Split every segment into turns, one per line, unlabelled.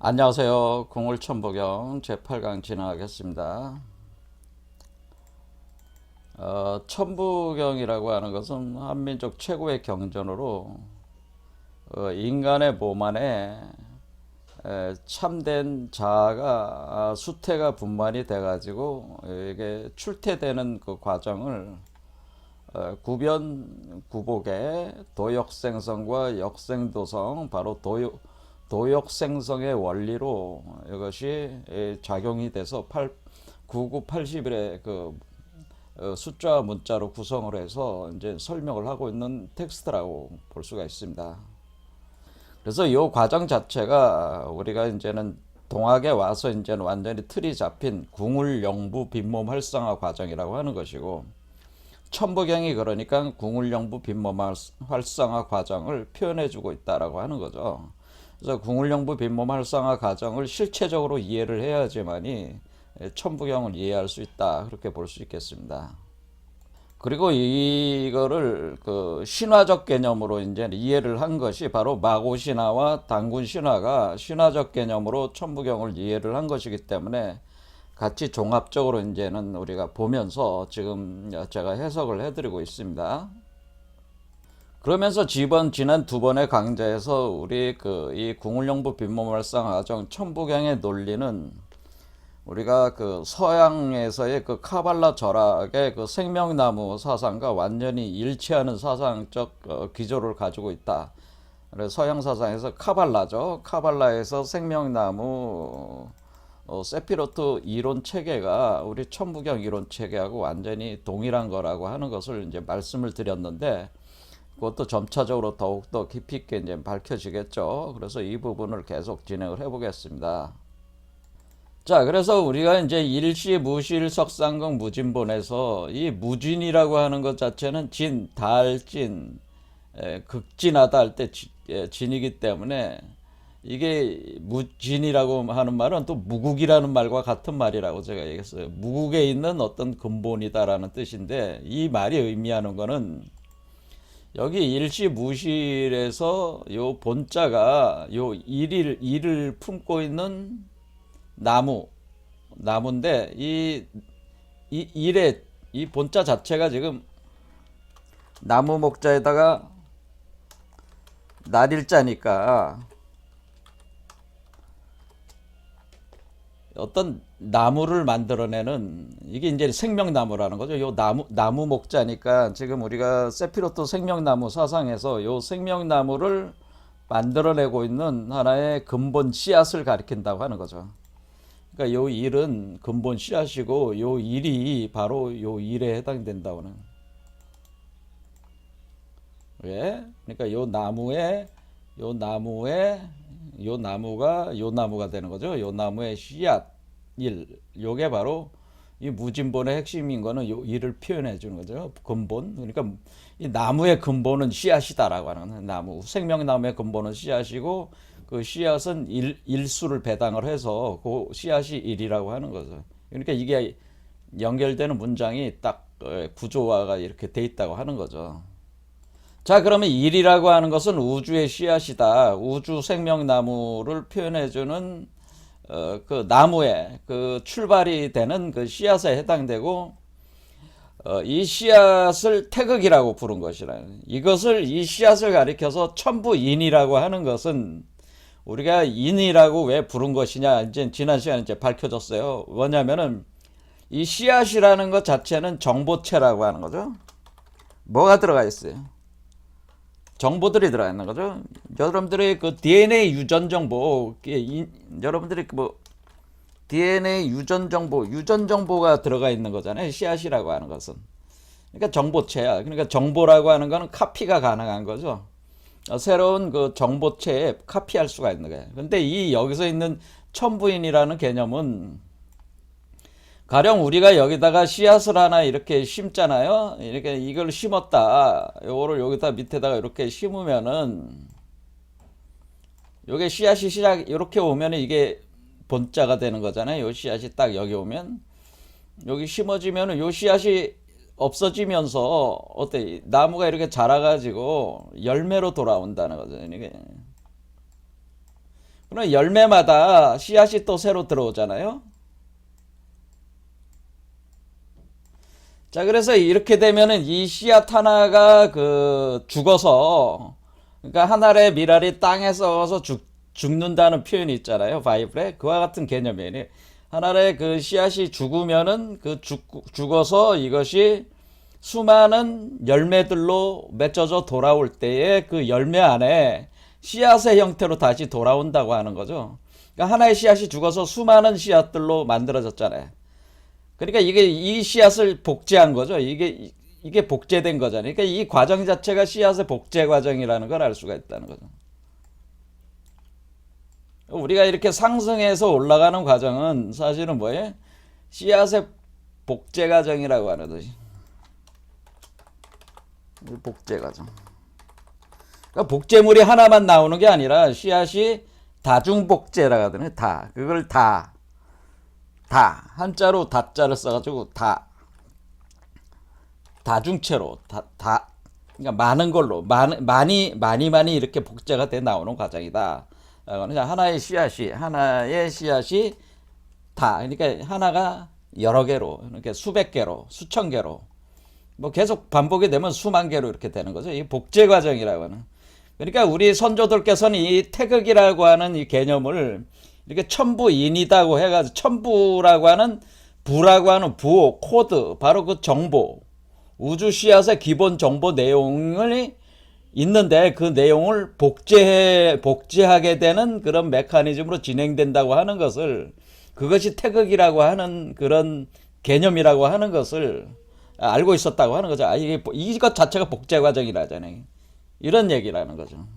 안녕하세요. 궁울천부경 제8강 진행하겠습니다. 천부경이라고 하는 것은 한민족 최고의 경전으로 인간의 몸 안에 참된 자아가 수태가 분만이 돼가지고 이게 출태되는 그 과정을 구변 구복의 도역생성과 역생도성, 바로 도역생성의 원리로 이것이 작용이 돼서 99, 80일의 그 숫자 문자로 구성을 해서 이제 설명을 하고 있는 텍스트라고 볼 수가 있습니다. 그래서 이 과정 자체가 우리가 이제는 동학에 와서 이제는 완전히 틀이 잡힌 궁울영부 빈몸 활성화 과정이라고 하는 것이고, 천부경이 그러니까 궁울영부 빈몸 활성화 과정을 표현해주고 있다라고 하는 거죠. 그래서 궁울영부 빈몸 활성화 과정을 실체적으로 이해를 해야지만이 천부경을 이해할 수 있다, 그렇게 볼 수 있겠습니다. 그리고 이거를 그 신화적 개념으로 이제 이해를 한 것이 바로 마고신화와 단군신화가 신화적 개념으로 천부경을 이해를 한 것이기 때문에 같이 종합적으로 이제는 우리가 보면서 지금 제가 해석을 해드리고 있습니다. 그러면서 지난 두 번의 강좌에서 우리 그 이 궁울영부 빈몸활성화 과정 천부경의 논리는 우리가 그 서양에서의 그 카발라 절학의 그 생명나무 사상과 완전히 일치하는 사상적 기조를 가지고 있다. 그래서 서양 사상에서 카발라죠. 카발라에서 생명나무 세피로트 이론 체계가 우리 천부경 이론 체계하고 완전히 동일한 거라고 하는 것을 이제 말씀을 드렸는데, 그것도 점차적으로 더욱더 깊이 있게 이제 밝혀지겠죠. 그래서 이 부분을 계속 진행을 해보겠습니다. 자, 그래서 우리가 이제 일시, 무실, 석상극, 무진본에서 이 무진이라고 하는 것 자체는 진, 달진, 극진하다 할 때 진이기 때문에 이게 무진이라고 하는 말은 또 무국이라는 말과 같은 말이라고 제가 얘기했어요. 무국에 있는 어떤 근본이다라는 뜻인데, 이 말이 의미하는 거는 여기 일시무실에서 요 본자가 요 일을 품고 있는 나무인데, 이 일의 이 본자 자체가 지금 나무 목자에다가 날일자니까 어떤 나무를 만들어내는, 이게 이제 생명나무라는 거죠. 요 나무 목자니까 지금 우리가 세피로트 생명나무 사상에서 요 생명나무를 만들어내고 있는 하나의 근본 씨앗을 가리킨다고 하는 거죠. 그러니까 요 일은 근본 씨앗이고 요 일이 바로 요 일에 해당된다고 하는. 왜? 그러니까 요 나무가 되는 거죠. 요 나무의 씨앗 일, 요게 바로 이 무진본의 핵심인 거는 요 일을 표현해 주는 거죠. 근본. 그러니까 이 나무의 근본은 씨앗이다라고 하는, 나무 생명나무의 근본은 씨앗이고, 그 씨앗은 일수를 배당을 해서 그 씨앗이 일이라고 하는 거죠. 그러니까 이게 연결되는 문장이 딱 구조화가 이렇게 돼 있다고 하는 거죠. 자, 그러면 일이라고 하는 것은 우주의 씨앗이다. 우주 생명나무를 표현해주는 그 나무의 그 출발이 되는 그 씨앗에 해당되고, 이 씨앗을 태극이라고 부른 것이라. 이 씨앗을 가리켜서 천부인이라고 하는 것은, 우리가 인이라고 왜 부른 것이냐, 이제 지난 시간에 이제 밝혀졌어요. 뭐냐면은 이 씨앗이라는 것 자체는 정보체라고 하는 거죠. 뭐가 들어가 있어요? 정보들이 들어가 있는 거죠. 여러분들의 그 DNA 유전 정보, 여러분들이 뭐 DNA 유전 정보가 들어가 있는 거잖아요. 씨앗이라고 하는 것은. 그러니까 정보체야. 그러니까 정보라고 하는 거는 카피가 가능한 거죠. 새로운 그 정보체에 카피할 수가 있는 거예요. 근데 이 여기서 있는 천부인이라는 개념은, 가령 우리가 여기다가 씨앗을 하나 이렇게 심잖아요. 이렇게 이걸 심었다. 요거를 여기다 밑에다가 이렇게 심으면은, 요게 씨앗이 이렇게 오면 이게 본자가 되는 거잖아요. 요 씨앗이 딱 여기 오면, 여기 심어지면은 요 씨앗이 없어지면서 어때? 나무가 이렇게 자라가지고 열매로 돌아온다는 거죠. 이게 그럼 열매마다 씨앗이 또 새로 들어오잖아요. 자, 그래서 이렇게 되면은 이 씨앗 하나가 죽어서, 그러니까 한 알의 밀알이 땅에 썩어서 죽는다는 표현이 있잖아요. 바이블에. 그와 같은 개념이에요. 한 알의 그 씨앗이 죽으면은 죽어서 이것이 수많은 열매들로 맺혀져 돌아올 때에 그 열매 안에 씨앗의 형태로 다시 돌아온다고 하는 거죠. 그러니까 하나의 씨앗이 죽어서 수많은 씨앗들로 만들어졌잖아요. 그러니까 이게 이 씨앗을 복제한 거죠. 이게 복제된 거잖아요. 그러니까 이 과정 자체가 씨앗의 복제 과정이라는 걸 알 수가 있다는 거죠. 우리가 이렇게 상승해서 올라가는 과정은 사실은 뭐예요? 씨앗의 복제 과정이라고 하는 거지. 복제 과정. 그러니까 복제물이 하나만 나오는 게 아니라 씨앗이 다중복제라고 하거든요. 그걸 한자로 다자를 써가지고 다중체로 그러니까 많은 걸로 많이 이렇게 복제가 돼 나오는 과정이다. 하나의 씨앗이 그러니까 하나가 여러 개로, 이렇게 수백 개로, 수천 개로, 뭐 계속 반복이 되면 수만 개로 이렇게 되는 거죠. 이 복제 과정이라고 하는. 그러니까 우리 선조들께서는 이 태극이라고 하는 이 개념을 이렇게 첨부인이다고 해가지고, 첨부라고 하는 부라고 하는 부호, 코드, 바로 그 정보, 우주 씨앗의 기본 정보 내용을 있는데 그 내용을 복제하게 되는 그런 메커니즘으로 진행된다고 하는 것을, 그것이 태극이라고 하는 그런 개념이라고 하는 것을 알고 있었다고 하는 거죠. 이것 자체가 복제 과정이라잖아요. 이런 얘기라는 거죠.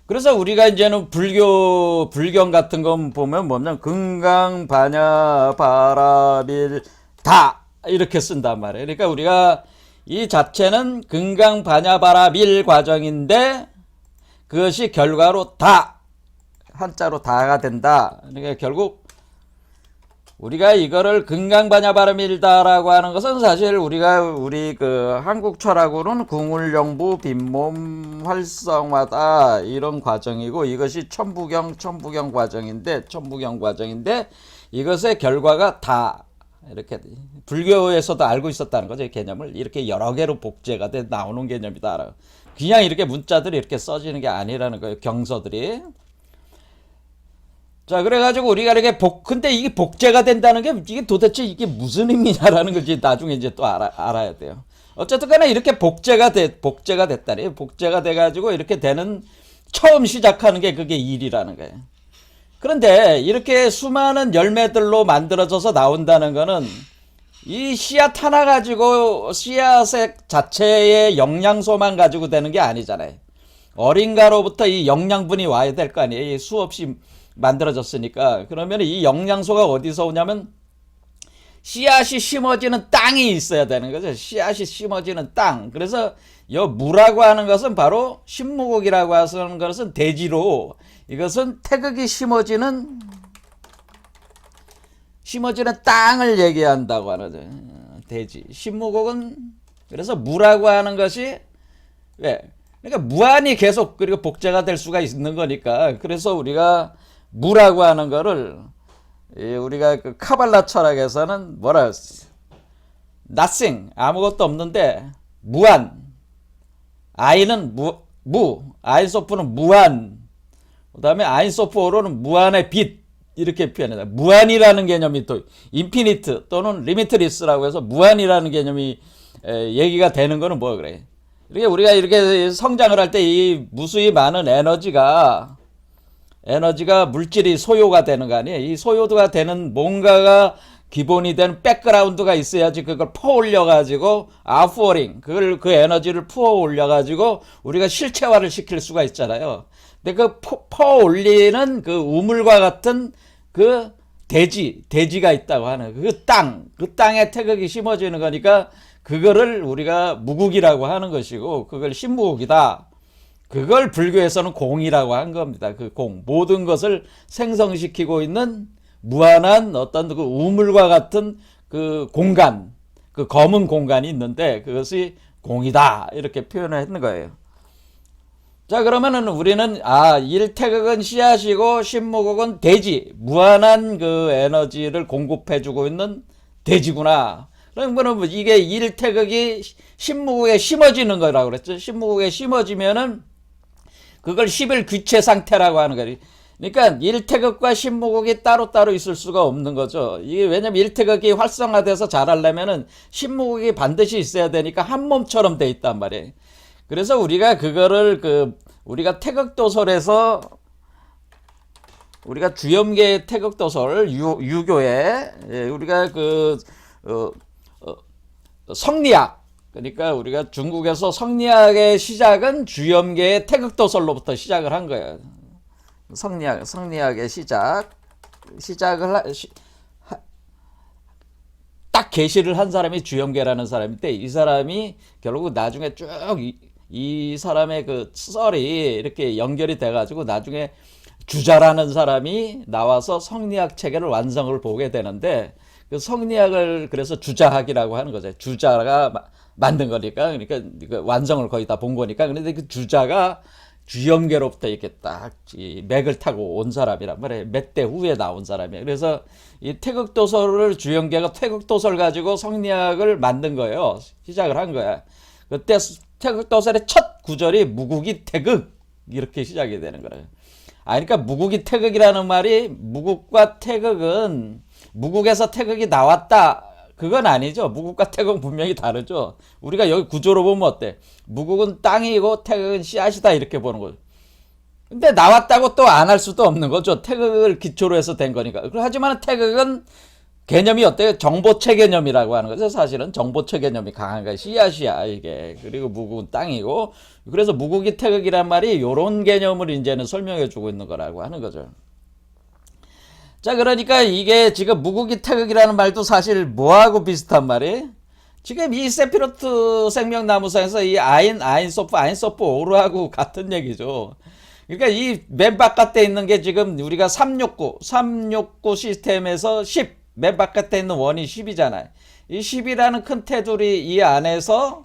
그래서 우리가 이제는 불경 같은 거 보면 뭐냐면 금강 반야 바라밀 다 이렇게 쓴단 말이에요. 그러니까 우리가 이 자체는 금강 반야 바라밀 과정인데 그것이 결과로 한자로 다가 된다. 그러니까 결국 우리가 이거를 금강반야바람일다라고 하는 것은 사실 우리 한국 철학으로는 궁울영부 빈몸 활성화다 이런 과정이고, 이것이 천부경 과정인데 이것의 결과가 이렇게 불교에서도 알고 있었다는 거죠. 이 개념을 이렇게 여러 개로 복제가 돼 나오는 개념이다. 그냥 이렇게 문자들이 이렇게 써지는 게 아니라는 거예요. 경서들이. 자, 그래가지고 우리가 이렇게 근데 이게 복제가 된다는 게 이게 도대체 이게 무슨 의미냐라는 걸 나중에 이제 또 알아야 돼요. 어쨌든 간에 이렇게 복제가 됐다니. 복제가 돼가지고 이렇게 되는, 처음 시작하는 게 그게 일이라는 거예요. 그런데 이렇게 수많은 열매들로 만들어져서 나온다는 거는 이 씨앗 하나 가지고 씨앗의 자체의 영양소만 가지고 되는 게 아니잖아요. 어딘가로부터 이 영양분이 와야 될 거 아니에요. 수없이 만들어졌으니까. 그러면 이 영양소가 어디서 오냐면 씨앗이 심어지는 땅이 있어야 되는 거죠. 씨앗이 심어지는 땅. 그래서 이 무라고 하는 것은 바로 신무국이라고 하는 것은 대지로, 이것은 태극이 심어지는 땅을 얘기한다고 하는 거죠. 대지. 신무국은 그래서 무라고 하는 것이 왜? 그러니까 무한히 계속 그리고 복제가 될 수가 있는 거니까. 그래서 우리가 무라고 하는 거를 우리가 그 카발라 철학에서는 뭐라 했어요? nothing, 아무것도 없는데 무한. 아이는 아인소프는 무한. 그다음에 아인소프어로는 무한의 빛 이렇게 표현해요. 무한이라는 개념이 또 인피니트 또는 리미트리스라고 해서 무한이라는 개념이 얘기가 되는 거는 뭐 그래? 이렇게 우리가 이렇게 성장을 할 때 이 무수히 많은 에너지가 물질이 소요가 되는 거 아니에요. 이 소요가 되는 뭔가가 기본이 되는 백그라운드가 있어야지 그걸 퍼올려 가지고 아프어링, 그 에너지를 퍼올려 가지고 우리가 실체화를 시킬 수가 있잖아요. 근데 그 퍼올리는 그 우물과 같은 그 대지가 있다고 하는 그 땅에 태극이 심어지는 거니까 그거를 우리가 무국이라고 하는 것이고, 그걸 신무국이다. 그걸 불교에서는 공이라고 한 겁니다. 그 공, 모든 것을 생성시키고 있는 무한한 어떤 그 우물과 같은 그 공간, 그 검은 공간이 있는데 그것이 공이다 이렇게 표현을 했는 거예요. 자, 그러면은 우리는, 일태극은 씨앗이고, 신무극은 대지, 무한한 그 에너지를 공급해주고 있는 대지구나. 그러면 뭐 이게 일태극이 신무극에 심어지는 거라고 그랬죠. 신무극에 심어지면은, 그걸 10일 귀체 상태라고 하는 거예요. 그러니까 일태극과 신무극이 따로따로 있을 수가 없는 거죠. 이게 왜냐면 일태극이 활성화돼서 자라려면은 신무극이 반드시 있어야 되니까 한 몸처럼 돼 있단 말이에요. 그래서 우리가 그거를 우리가 태극도설에서 우리가 주염계 태극도설 유교에 우리가 성리학, 그러니까 우리가 중국에서 성리학의 시작은 주염계의 태극도설로부터 시작을 한 거예요. 성리학의 시작을 딱 계시를 한 사람이 주염계라는 사람인데, 이 사람이 결국 나중에 쭉 이 사람의 그 썰이 이렇게 연결이 돼가지고 나중에 주자라는 사람이 나와서 성리학 체계를 완성을 보게 되는데, 그 성리학을 그래서 주자학이라고 하는 거죠. 주자가 만든 거니까, 그러니까 완성을 거의 다 본 거니까. 그런데 그 주자가 주염계로부터 이렇게 딱 맥을 타고 온 사람이란 말이에요. 몇 대 후에 나온 사람이에요. 그래서 이 태극도설을 주염계가 태극도설 가지고 성리학을 만든 거예요. 시작을 한 거야. 그때 태극도설의 첫 구절이 무국이 태극, 이렇게 시작이 되는 거예요. 그러니까 무국이 태극이라는 말이, 무국과 태극은 무국에서 태극이 나왔다, 그건 아니죠. 무국과 태극은 분명히 다르죠. 우리가 여기 구조로 보면 어때? 무국은 땅이고 태극은 씨앗이다, 이렇게 보는 거죠. 근데 나왔다고 또 안 할 수도 없는 거죠. 태극을 기초로 해서 된 거니까. 하지만 태극은 개념이 어때요? 정보체 개념이라고 하는 거죠. 사실은 정보체 개념이 강한 거야. 씨앗이야, 이게. 그리고 무국은 땅이고. 그래서 무국이 태극이란 말이 요런 개념을 이제는 설명해 주고 있는 거라고 하는 거죠. 자, 그러니까 이게 지금 무국이 태극이라는 말도 사실 뭐하고 비슷한 말이에요? 지금 이 세피로트 생명나무상에서 이 아인소프 오르하고 같은 얘기죠. 그러니까 이 맨 바깥에 있는 게 지금 우리가 369 시스템에서 10, 맨 바깥에 있는 원이 10이잖아요. 이 10이라는 큰 테두리 이 안에서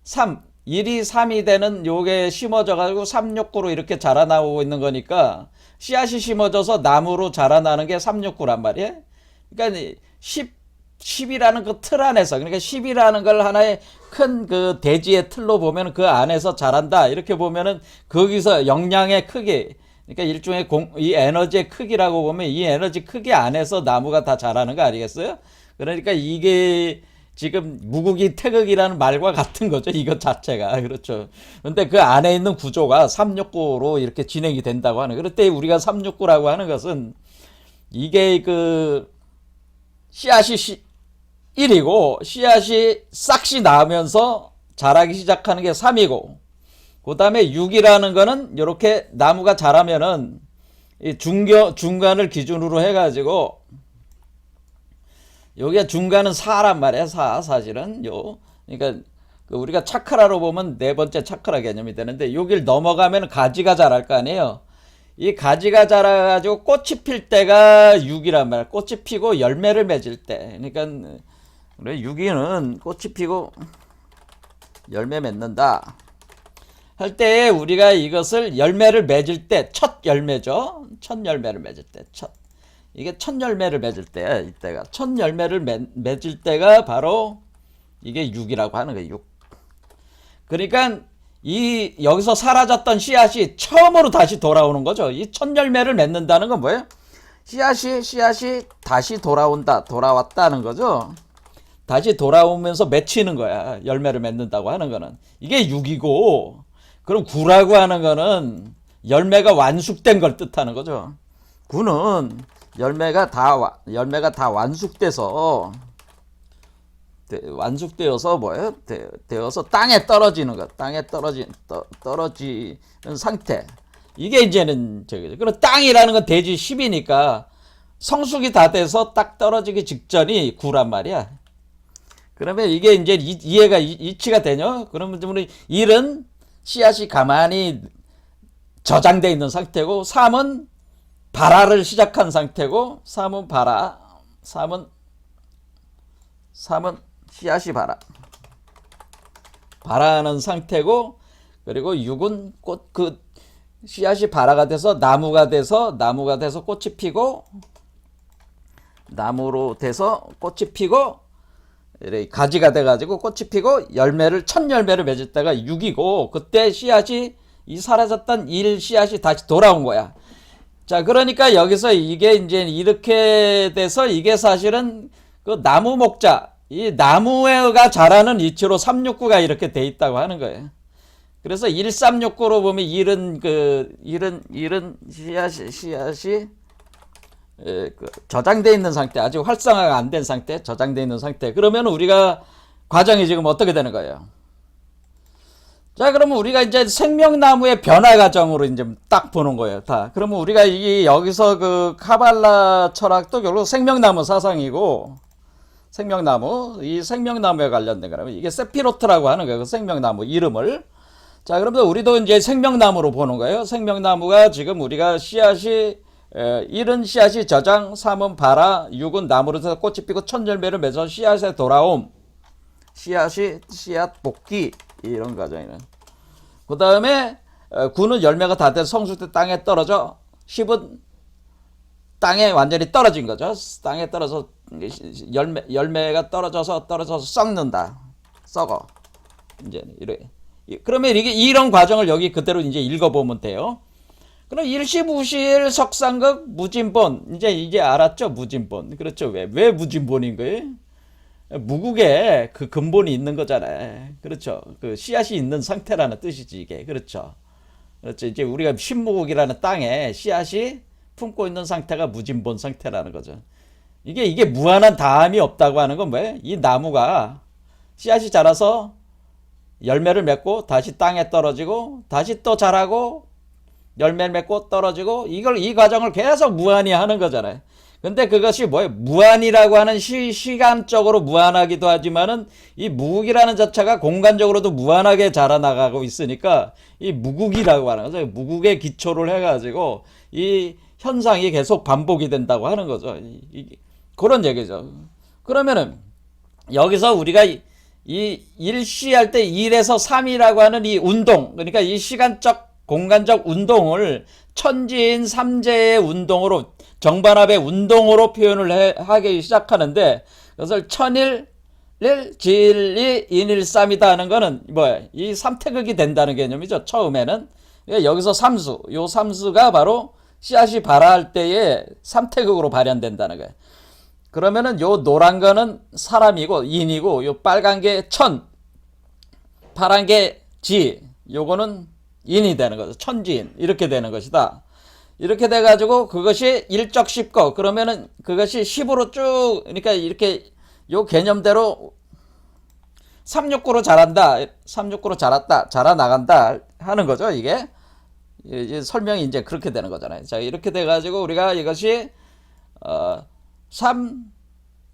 3, 1이 3이 되는 요게 심어져가지고 369로 이렇게 자라나오고 있는 거니까, 씨앗이 심어져서 나무로 자라나는 게 369란 말이에요. 그러니까 10이라는 그 틀 안에서, 그러니까 10이라는 걸 하나의 큰 그 대지의 틀로 보면 그 안에서 자란다, 이렇게 보면은 거기서 영양의 크기, 그러니까 일종의 이 에너지의 크기라고 보면 이 에너지 크기 안에서 나무가 다 자라는 거 아니겠어요? 그러니까 이게 지금 무국이 태극이라는 말과 같은 거죠. 이것 자체가. 그렇죠. 근데 그 안에 있는 구조가 369로 이렇게 진행이 된다고 하는. 그럴 때 우리가 369라고 하는 것은 이게 그 씨앗이 1이고 씨앗이 싹시 나오면서 자라기 시작하는 게 3이고, 그 다음에 6이라는 거는 이렇게 나무가 자라면은 이 중간을 기준으로 해가지고, 여기가 중간은 4란 말이야. 사실은 그러니까 우리가 차크라로 보면 네 번째 차크라 개념이 되는데, 여길 넘어가면 가지가 자랄 거 아니에요. 이 가지가 자라가지고 꽃이 필 때가 6이란 말이야. 꽃이 피고 열매를 맺을 때. 그러니까 6위는 꽃이 피고 열매 맺는다 할 때, 우리가 이것을 열매를 맺을 때, 첫 열매죠. 첫 열매를 맺을 때, 이게 첫 열매를 맺을 때, 이때가 첫 열매를 맺을 때가 바로 이게 6이라고 하는 거예요. 6. 그러니까 여기서 사라졌던 씨앗이 처음으로 다시 돌아오는 거죠. 이 첫 열매를 맺는다는 건 뭐예요? 씨앗이 다시 돌아왔다는 거죠. 다시 돌아오면서 맺히는 거야. 열매를 맺는다고 하는 거는. 이게 6이고, 그럼 9라고 하는 거는 열매가 완숙된 걸 뜻하는 거죠. 9는 열매가 다 완숙되어서 뭐예요? 되어서 땅에 떨어지는 것. 땅에 떨어지는 상태. 이게 이제는 저기죠. 그럼 땅이라는 건 대지 10이니까 성숙이 다 돼서 딱 떨어지기 직전이 9란 말이야. 그러면 이게 이제 이해가 이치가 되냐? 그러면 우리 1은 씨앗이 가만히 저장되어 있는 상태고, 3은 발화를 시작한 상태고, 3은 발화, 3은 씨앗이 발화하는 상태고, 그리고 6은 꽃, 씨앗이 발화가 돼서 나무가 돼서 꽃이 피고, 나무로 돼서 꽃이 피고, 이렇게 가지가 돼가지고 꽃이 피고 첫 열매를 맺을 때가 6이고, 그때 씨앗이 이 사라졌던 1 씨앗이 다시 돌아온 거야. 자, 그러니까 여기서 이게 이제 이렇게 돼서 이게 사실은 그 나무 목자, 이 나무가 자라는 위치로 369가 이렇게 돼 있다고 하는 거예요. 그래서 1369로 보면 이런 씨앗이 저장돼 있는 상태, 아직 활성화가 안 된 상태, 저장돼 있는 상태. 그러면 우리가 과정이 지금 어떻게 되는 거예요? 자, 그러면 우리가 이제 생명나무의 변화 과정으로 이제 딱 보는 거예요, 다. 그러면 우리가 여기서 그 카발라 철학도 결국 생명나무 사상이고, 이 생명나무에 관련된 거라면 이게 세피로트라고 하는 거예요, 그 생명나무 이름을. 자, 그러면 우리도 이제 생명나무로 보는 거예요. 생명나무가 지금 우리가 씨앗이 1은 씨앗이 저장, 3은 발화, 6은 나무로 해서 꽃이 피고 첫 열매를 맺어 씨앗에 돌아옴. 씨앗 복귀, 이런 과정이네. 그 다음에 9는 열매가 다 돼서 성숙돼 땅에 떨어져, 10은 땅에 완전히 떨어진 거죠. 땅에 떨어져 열매가 떨어져서 썩는다. 썩어. 이제 이래. 그러면 이런 과정을 여기 그대로 이제 읽어보면 돼요. 그럼 일시부실 석상극 무진본, 이제 알았죠? 무진본. 그렇죠. 왜 무진본인 거예요? 무국에 그 근본이 있는 거잖아요. 그렇죠. 그 씨앗이 있는 상태라는 뜻이지, 이게. 그렇죠. 이제 우리가 신무국이라는 땅에 씨앗이 품고 있는 상태가 무진본 상태라는 거죠. 이게 무한한 다함이 없다고 하는 건 뭐예요? 이 나무가 씨앗이 자라서 열매를 맺고 다시 땅에 떨어지고 다시 또 자라고 열매를 맺고 떨어지고, 이 과정을 계속 무한히 하는 거잖아요. 근데 그것이 뭐예요? 무한이라고 하는 시간적으로 무한하기도 하지만은 이 무국이라는 자체가 공간적으로도 무한하게 자라나가고 있으니까 이 무국이라고 하는 거죠. 무국의 기초를 해가지고 이 현상이 계속 반복이 된다고 하는 거죠. 그런 얘기죠. 그러면은 여기서 우리가 이 일시할 때 1에서 3이라고 하는 이 운동, 그러니까 이 시간적 공간적 운동을 천지인 삼재의 운동으로, 정반합의 운동으로 표현을 하기 시작하는데, 그것을 천일, 지일이, 인일삼이다 하는 거는 뭐야? 이 삼태극이 된다는 개념이죠. 처음에는. 여기서 삼수, 요 삼수가 바로 씨앗이 발화할 때에 삼태극으로 발현된다는 거예요. 그러면은 요 노란 거는 사람이고 인이고, 요 빨간 게 천, 파란 게 지, 요거는 인이 되는 거죠. 천지인, 이렇게 되는 것이다. 이렇게 돼가지고 그것이 일적 십거, 그러면은 그것이 10으로 쭉, 그러니까 이렇게 요 개념대로 369로 자란다, 369로 자라나간다 하는 거죠. 이게 설명이 이제 그렇게 되는 거잖아요. 자, 이렇게 돼가지고 우리가 이것이 3,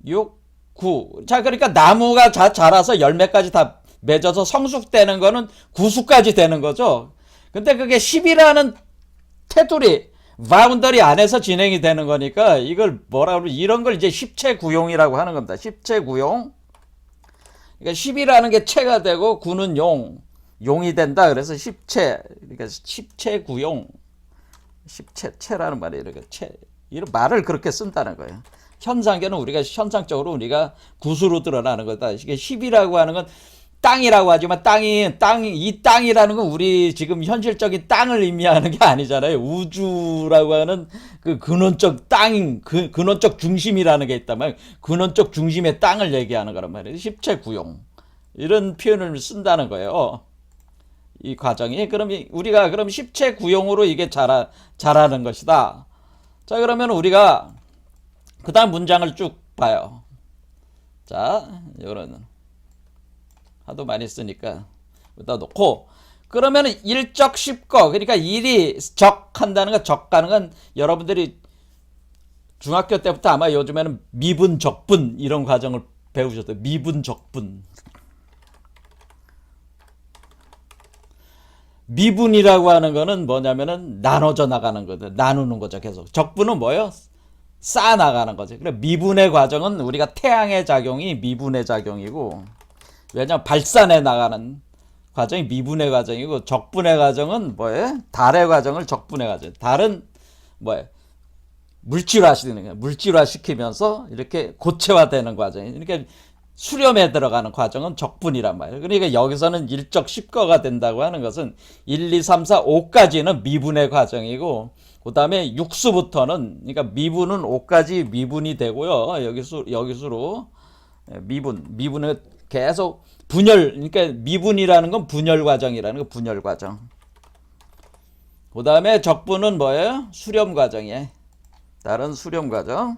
6, 9. 자, 그러니까 나무가 자라서 열매까지 다 맺어서 성숙되는 거는 9수까지 되는 거죠. 근데 그게 10이라는 테두리, 바운더리 안에서 진행이 되는 거니까 이걸 뭐라 그러면 이런 걸 이제 십체구용이라고 하는 겁니다. 십체구용. 그러니까 10이라는 게 체가 되고 9는 용이 된다. 그래서 십체, 그러니까 십체구용. 체라는 말이 이렇게 이런 말을 그렇게 쓴다는 거예요. 현상계는 현상적으로 우리가 구수로 드러나는 거다. 이게 10이라고 하는 건 땅이라고 하지만 이 땅이라는 건 우리 지금 현실적인 땅을 의미하는 게 아니잖아요. 우주라고 하는 그 근원적 근원적 중심이라는 게 있다면 근원적 중심의 땅을 얘기하는 거란 말이에요. 십체구용. 이런 표현을 쓴다는 거예요. 이 과정이. 그럼 우리가 십체구용으로 이게 자라는 것이다. 자, 그러면 우리가 그 다음 문장을 쭉 봐요. 자, 이거는 하도 많이 쓰니까 여기다 놓고, 그러면 일적 십거, 그러니까 일이 적하는 건 여러분들이 중학교 때부터 아마 요즘에는 미분, 적분 이런 과정을 배우셨어요. 미분, 적분. 미분이라고 하는 거는 뭐냐면은 나눠져 나가는 거죠. 나누는 거죠. 계속. 적분은 뭐예요? 쌓아 나가는 거죠. 그래, 미분의 과정은 우리가 태양의 작용이 미분의 작용이고, 왜냐면 발산해 나가는 과정이 미분의 과정이고 적분의 과정은 뭐예요? 달의 과정을 적분의 과정. 달은 뭐예요? 물질화시키는 거예요. 물질화시키면서 이렇게 고체화되는 과정이. 그러니까 수렴에 들어가는 과정은 적분이란 말이에요. 그러니까 여기서는 일적 10거가 된다고 하는 것은 1, 2, 3, 4, 5까지는 미분의 과정이고 그 다음에 육수부터는 그러니까 미분은 5까지 미분이 되고요. 여기수로 미분은 계속 분열, 그러니까 미분이라는 건 분열 과정이라는 거, 분열 과정. 그 다음에 적분은 뭐예요? 수렴 과정이에요. 다른 수렴 과정.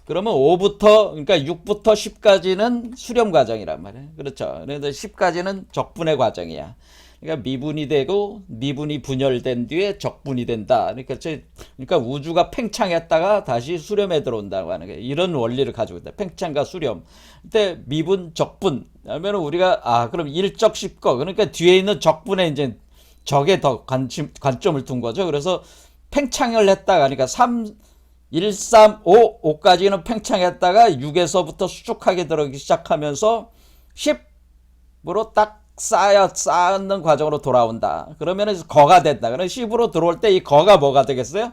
그러면 5부터, 그러니까 6부터 10까지는 수렴 과정이란 말이에요. 그렇죠. 그런데 10까지는 적분의 과정이야. 그러니까 미분이 되고, 미분이 분열된 뒤에 적분이 된다. 그러니까 우주가 팽창했다가 다시 수렴에 들어온다고 하는 거예요. 이런 원리를 가지고 있다. 팽창과 수렴. 근데 미분, 적분. 그러면 우리가, 그럼 일적 10거. 그러니까 뒤에 있는 적분에 이제 적에 더 관점을 둔 거죠. 그래서 팽창을 했다가, 그러니까 1, 3, 5, 5까지는 팽창했다가 6에서부터 수축하게 들어가기 시작하면서 10으로 딱 쌓는 과정으로 돌아온다. 그러면 거가 된다. 그럼 10으로 들어올 때 이 거가 뭐가 되겠어요?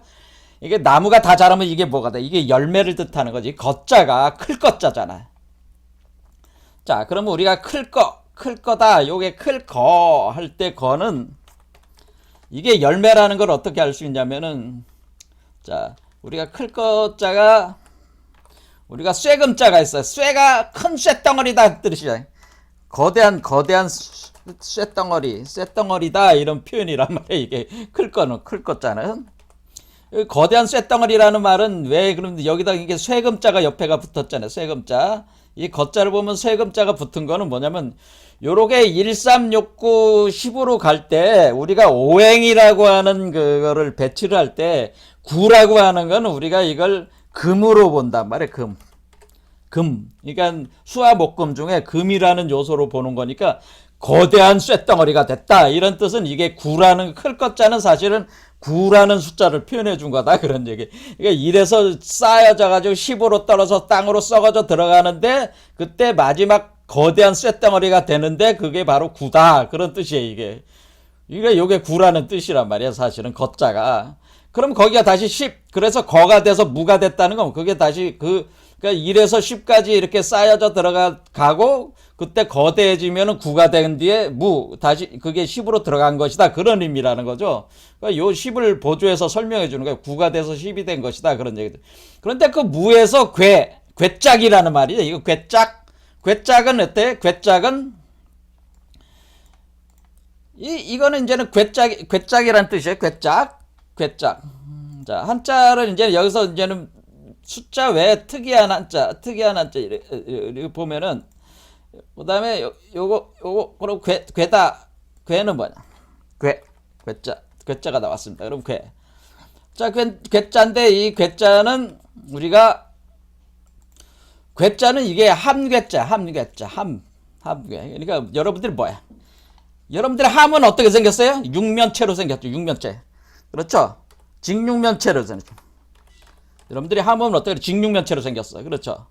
이게 나무가 다 자라면 이게 뭐가 돼? 이게 열매를 뜻하는 거지. 거자가 클 거자잖아. 자, 그러면 우리가 클 거다. 요게 클 거 할 때 거는 이게 열매라는 걸 어떻게 알 수 있냐면은 자, 우리가 클 거자가 우리가 쇠금자가 있어요. 쇠가 큰 쇠덩어리다 뜻이야. 거대한 쇠덩어리다 이런 표현이란 말이에요. 이게 클 거자는 거대한 쇠덩어리라는 말은 왜 그런데 여기다 이게 쇠금자가 옆에가 붙었잖아요. 쇠금자. 이 거자를 보면 쇠금자가 붙은 거는 뭐냐면 요렇게 1, 3, 6, 9, 10으로 갈 때 우리가 오행이라고 하는 그거를 배치를 할 때 9라고 하는 거는 우리가 이걸 금으로 본단 말이에요. 금. 그러니까 수화 목금 중에 금이라는 요소로 보는 거니까 거대한 쇳덩어리가 됐다. 이런 뜻은 이게 9라는 클 것자는 사실은 9라는 숫자를 표현해 준 거다. 그런 얘기. 그러니까 1에서 쌓여져 가지고 10으로 떨어져 땅으로 썩어져 들어가는데 그때 마지막 거대한 쇳덩어리가 되는데 그게 바로 9다. 그런 뜻이에요, 이게. 이게 9라는 뜻이란 말이야, 사실은 거자가. 그럼 거기가 다시 10. 그래서 거가 돼서 무가 됐다는 건 그게 다시 그러니까 1에서 10까지 이렇게 쌓여져 들어가고 그때 거대해지면은 9가 된 뒤에 다시 그게 10으로 들어간 것이다. 그런 의미라는 거죠. 그러니까 요 10을 보조해서 설명해 주는 거예요. 9가 돼서 10이 된 것이다. 그런 얘기들. 그런데 그 무에서 괴짝이라는 말이에요. 이거 괴짝은 어때? 괴짝은 이거는 이제는 괴짝이라는 뜻이에요. 괴짝. 자, 한자를 이제 여기서 이제는 숫자 외에 특이한 한자 이렇게 보면은 그다음에 요거 그럼 괴는 뭐냐? 괴자가 나왔습니다. 그럼 자, 괴자인데 이 괴자는 우리가 괴자는 이게 함괴. 그러니까 여러분들이 뭐야? 여러분들의 함은 어떻게 생겼어요? 육면체로 생겼죠. 육면체. 그렇죠? 직육면체로 생겼죠. 여러분들이 함은 어떻게 직육면체로 생겼어요. 그렇죠?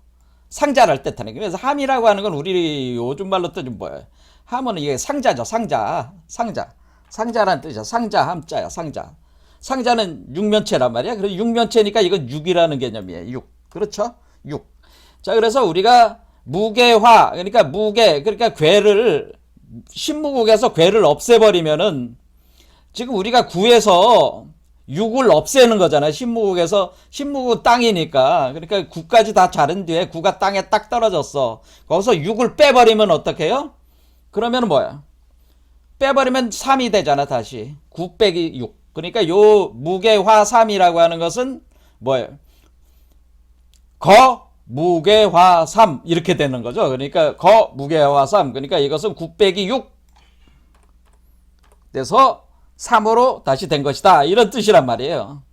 상자를 뜻하는. 그래서 함이라고 하는 건 우리 요즘 말로 뜻은 뭐예요? 함은 이게 상자죠. 상자라는 뜻이야. 상자, 함자야. 상자는 육면체란 말이야. 그래서 육면체니까 이건 육이라는 개념이에요. 육. 그렇죠? 육. 자, 그래서 우리가 무괴화, 그러니까 괴를 신무국에서 괴를 없애버리면은 지금 우리가 구에서 6을 없애는 거잖아요. 신무국 땅이니까. 그러니까 9까지 다 자른 뒤에 9가 땅에 딱 떨어졌어. 거기서 6을 빼버리면 어떡해요? 그러면 뭐야? 빼버리면 3이 되잖아, 다시. 9 빼기 6. 그러니까 요 무괴화 3이라고 하는 것은 뭐예요? 무괴화 3 이렇게 되는 거죠. 그러니까 무괴화 3. 그러니까 이것은 9 빼기 6 돼서 3으로 다시 된 것이다. 이런 뜻이란 말이에요.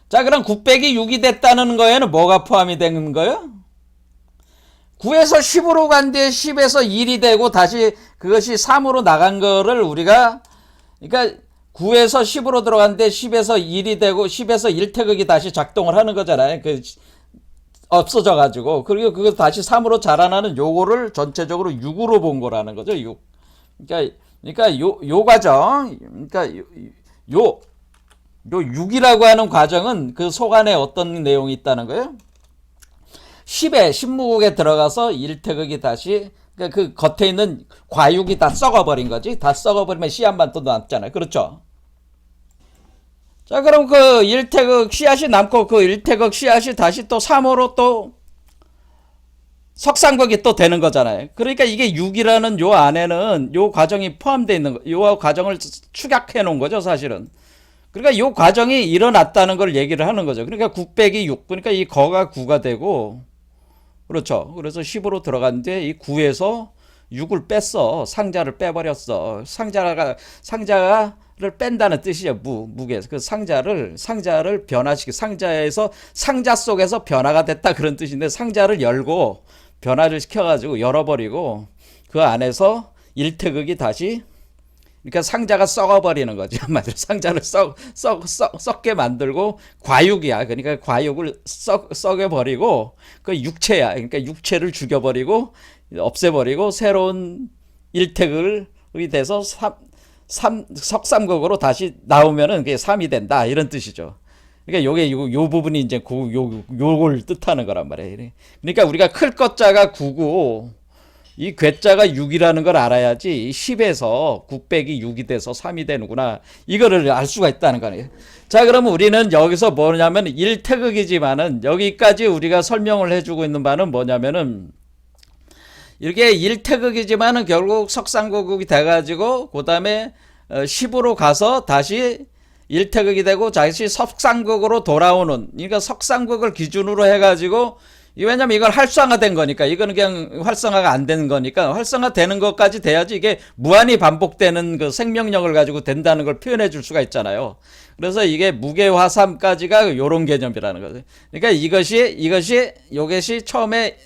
자, 그럼 9 빼기 6이 됐다는 거에는 뭐가 포함이 되는 거예요? 9에서 10으로 간 뒤에 10에서 1이 되고 다시 그것이 3으로 나간 거를 우리가 그러니까 9에서 10으로 들어갔는데 10에서 1이 되고 10에서 1태극이 다시 작동을 하는 거잖아요. 없어져 가지고 그리고 그거 다시 3으로 자라나는 요거를 전체적으로 6으로 본 거라는 거죠. 6. 그러니까 그러니까 요 과정, 그러니까 요 6이라고 하는 과정은 그 속 안에 어떤 내용이 있다는 거예요? 10에 신무국에 들어가서 1태극이 다시 그러니까 그 겉에 있는 과육이 다 썩어버린 거지. 다 썩어버리면 씨앗만 또 남잖아요. 그렇죠? 자, 그럼 그 1태극 씨앗이 남고 그 1태극 씨앗이 다시 또 3호로 또 석상극이 또 되는 거잖아요. 그러니까 이게 6이라는 요 안에는 요 과정이 포함되어 있는 거, 요 과정을 축약해 놓은 거죠, 사실은. 그러니까 요 과정이 일어났다는 걸 얘기를 하는 거죠. 그러니까 9 빼기 6, 그러니까 이 거가 9가 되고, 그렇죠. 그래서 10으로 들어갔는데 이 9에서 6을 뺐어. 상자를 빼버렸어. 상자를 뺀다는 뜻이죠. 무게에서. 그 상자를 변화시키, 상자에서, 상자 속에서 변화가 됐다 그런 뜻인데 상자를 열고 변화를 시켜가지고 열어버리고 그 안에서 일태극이 다시 그러니까 상자가 썩어버리는 거죠. 상자를 썩게 만들고 과육이야. 그러니까 과육을 썩여버리고 그 육체야. 그러니까 육체를 죽여버리고 없애버리고 새로운 일택이 돼서 석삼극으로 다시 나오면은 그게 3이 된다. 이런 뜻이죠. 그러니까 요게 요 부분이 이제 요걸 뜻하는 거란 말이에요. 그러니까 우리가 클 것자가 9고 이 괴자가 6이라는 걸 알아야지 10에서 9 빼기 6이 돼서 3이 되는구나. 이거를 알 수가 있다는 거예요. 자, 그러면 우리는 여기서 뭐냐면 1태극이지만은 여기까지 우리가 설명을 해주고 있는 바는 뭐냐면은 이렇게 1태극이지만은 결국 석상거극이 돼가지고 그 다음에 10으로 가서 다시 1태극이 되고 다시 석상극으로 돌아오는, 그러니까 석상극을 기준으로 해가지고 왜냐면 이건 활성화된 거니까, 이거는 그냥 활성화가 안 된 거니까 활성화되는 것까지 돼야지 이게 무한히 반복되는 그 생명력을 가지고 된다는 걸 표현해 줄 수가 있잖아요. 그래서 이게 무게화삼까지가 요런 개념이라는 거죠. 그러니까 이것이 처음에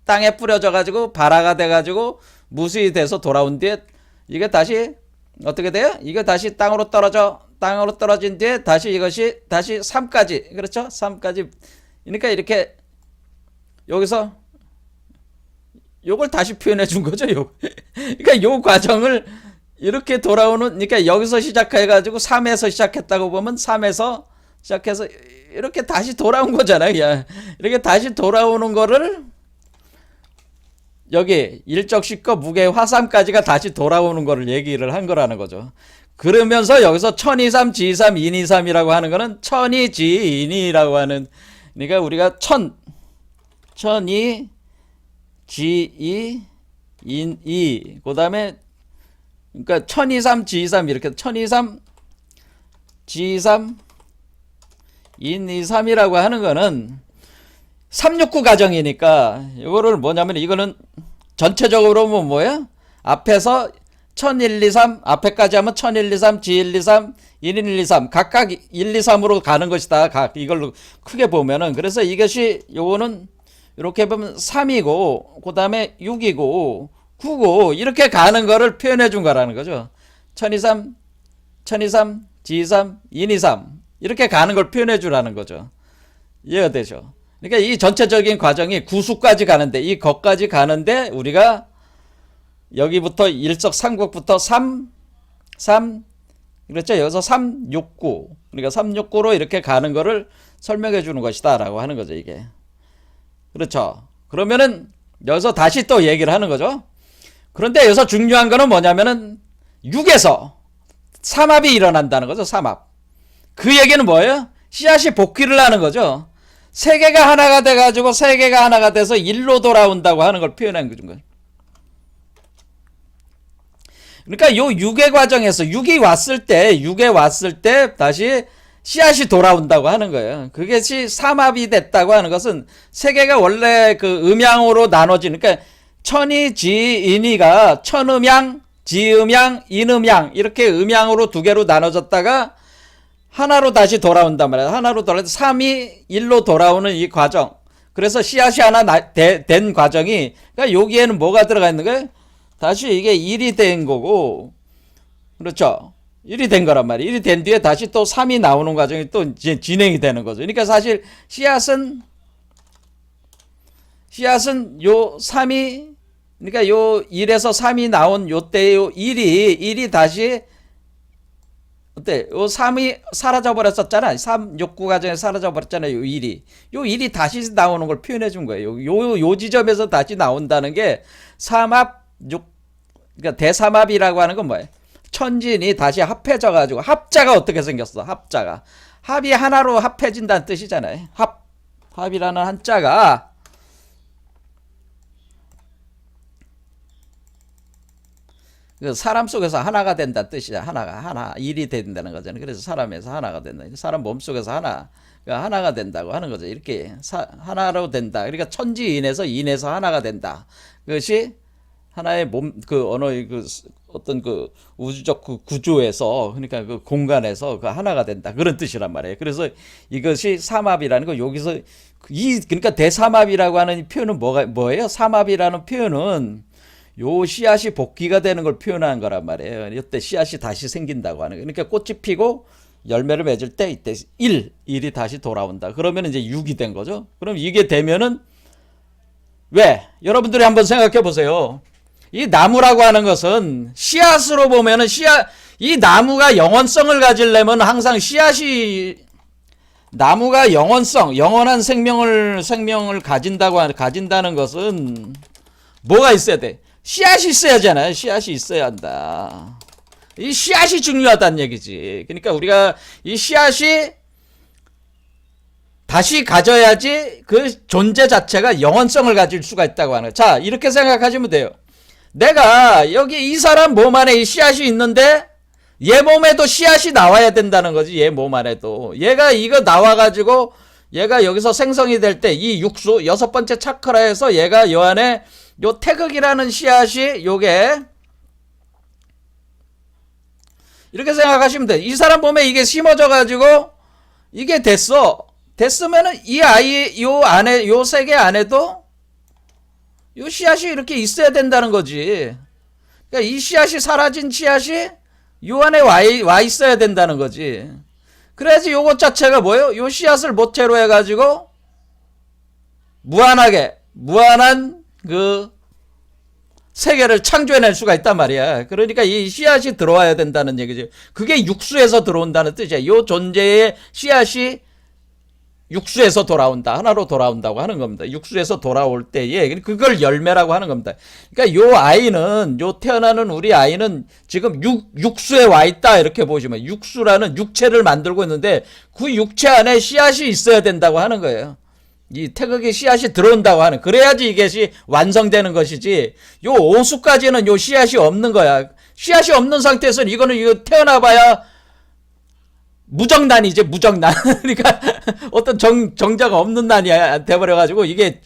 땅에 뿌려져 가지고 발화가 돼 가지고 무수히 돼서 돌아온 뒤에 이게 다시 어떻게 돼요? 이거 다시 땅으로 떨어진 뒤에 다시 이것이 다시 3까지, 그렇죠? 3까지. 그러니까 이렇게 여기서 요걸 다시 표현해 준 거죠. 그러니까 요 과정을 이렇게 돌아오는, 그러니까 여기서 시작해 가지고 3에서 시작했다고 보면 3에서 시작해서 이렇게 다시 돌아온 거잖아요. 이렇게 다시 돌아오는 거를 여기 일적식과 무게 화삼까지가 다시 돌아오는 거를 얘기를 한 거라는 거죠. 그러면서 여기서 천이삼, 지삼, 인이삼이라고 하는 거는 천이, 지, 인이라고 하는, 그러니까 우리가 천이, 지, 인이, 그 다음에 그러니까 천이삼, 지삼 이렇게 천이삼, 지삼, 인이삼이라고 하는 거는 369 가정이니까 이거를 뭐냐면 이거는 전체적으로 뭐야? 앞에서 100123 앞에까지 하면 100123 G123 1123 각각 1, 2, 3으로 가는 것이다. 이걸로 크게 보면은, 그래서 이것이 요거는 이렇게 보면 3이고 그 다음에 6이고 9고 이렇게 가는 거를 표현해 준 거라는 거죠. 1023 G23 123 이렇게 가는 걸 표현해 주라는 거죠. 이해가 되죠? 그러니까 이 전체적인 과정이 구수까지 가는데, 이 것까지 가는데 우리가 여기부터 일석삼국부터 3 그렇죠? 여기서 369, 그러니까 369로 이렇게 가는 거를 설명해 주는 것이다 라고 하는 거죠, 이게. 그렇죠? 그러면은 여기서 다시 또 얘기를 하는 거죠. 그런데 여기서 중요한 거는 뭐냐면은 6에서 삼합이 일어난다는 거죠. 삼합. 그 얘기는 뭐예요? 씨앗이 복귀를 하는 거죠. 세 개가 하나가 돼가지고 세 개가 하나가 돼서 1로 돌아온다고 하는 걸 표현한 거죠. 그러니까 요 6의 과정에서 6이 왔을 때 다시 씨앗이 돌아온다고 하는 거예요. 그것이 삼합이 됐다고 하는 것은 세 개가 원래 그 음양으로 나눠지는, 그러니까 천이, 지, 인이가 천음양, 지음양, 인음양 이렇게 음양으로 두 개로 나눠졌다가 하나로 다시 돌아온단 말이야. 하나로 돌아서 3이 1로 돌아오는 이 과정. 그래서 씨앗이 하나 된 과정이, 그러니까 여기에는 뭐가 들어가 있는 거예요? 다시 이게 1이 된 거고, 그렇죠? 1이 된 거란 말이에요. 1이 된 뒤에 다시 또 3이 나오는 과정이 또 이제 진행이 되는 거죠. 그러니까 사실 씨앗은 요 3이 그러니까 요 1에서 3이 나온 요때 요 1이 다시 어때? 요 3이 사라져 버렸었잖아. 3 욕구 과정에 사라져 버렸잖아요. 요 1이. 요 1이 다시 나오는 걸 표현해 준 거예요. 요 지점에서 다시 나온다는 게 삼합 6 그러니까 대삼합이라고 하는 건 뭐예요? 천진이 다시 합해져 가지고 합자가 어떻게 생겼어? 합자가. 합이 하나로 합해진다는 뜻이잖아요. 합이라는 한자가 사람 속에서 하나가 된다는 뜻이야. 하나, 일이 된다는 거잖아요. 그래서 사람에서 하나가 된다. 사람 몸 속에서 하나가 된다고 하는 거죠. 이렇게 하나로 된다. 그러니까 천지인에서 하나가 된다. 그것이 하나의 그 언어의 어떤 우주적 구조에서, 그러니까 그 공간에서 그 하나가 된다. 그런 뜻이란 말이에요. 그래서 이것이 삼합이라는 거, 여기서 그러니까 대삼합이라고 하는 표현은 뭐예요? 삼합이라는 표현은 요 씨앗이 복귀가 되는 걸 표현한 거란 말이에요. 이때 씨앗이 다시 생긴다고 하는 거예요. 그러니까 꽃이 피고 열매를 맺을 때 이때 1이 다시 돌아온다. 그러면 이제 6이 된 거죠. 그럼 이게 되면은 왜? 여러분들이 한번 생각해 보세요. 이 나무라고 하는 것은 씨앗으로 보면은 이 나무가 영원성을 가지려면 항상 씨앗이 나무가 영원한 생명을 가진다는 것은 뭐가 있어야 돼? 씨앗이 있어야잖아요. 씨앗이 있어야 한다. 이 씨앗이 중요하다는 얘기지. 그러니까 우리가 이 씨앗이 다시 가져야지 그 존재 자체가 영원성을 가질 수가 있다고 하는 거예요. 자, 이렇게 생각하시면 돼요. 내가 여기 이 사람 몸 안에 이 씨앗이 있는데 얘 몸에도 씨앗이 나와야 된다는 거지. 얘 몸 안에도. 얘가 이거 나와가지고 얘가 여기서 생성이 될 때 이 육수, 6번째 차크라에서 얘가 요 안에 요 태극이라는 씨앗이 요게 이렇게 생각하시면 돼. 이 사람 몸에 이게 심어져 가지고 이게 됐으면은 이 아이 요 안에 요 세계 안에도 요 씨앗이 이렇게 있어야 된다는 거지. 그러니까 이 씨앗이 사라진 씨앗이 요 안에 와 있어야 된다는 거지. 그래야지 요것 자체가 뭐예요? 요 씨앗을 모태로 해가지고 무한한 그 세계를 창조해낼 수가 있단 말이야. 그러니까 이 씨앗이 들어와야 된다는 얘기죠. 그게 육수에서 들어온다는 뜻이야. 요 존재의 씨앗이 육수에서 돌아온다. 하나로 돌아온다고 하는 겁니다. 육수에서 돌아올 때에 그걸 열매라고 하는 겁니다. 그러니까 요 아이는, 요 태어나는 우리 아이는 지금 육수에 와 있다. 이렇게 보시면 육수라는 육체를 만들고 있는데 그 육체 안에 씨앗이 있어야 된다고 하는 거예요. 이 태극의 씨앗이 들어온다고 하는, 그래야지 이것이 완성되는 것이지. 요 오수까지는 요 씨앗이 없는 거야. 씨앗이 없는 상태에서는 이거 태어나봐야 무정난이지, 무정난. 그러니까 어떤 정자가 없는 난이 돼버려가지고 이게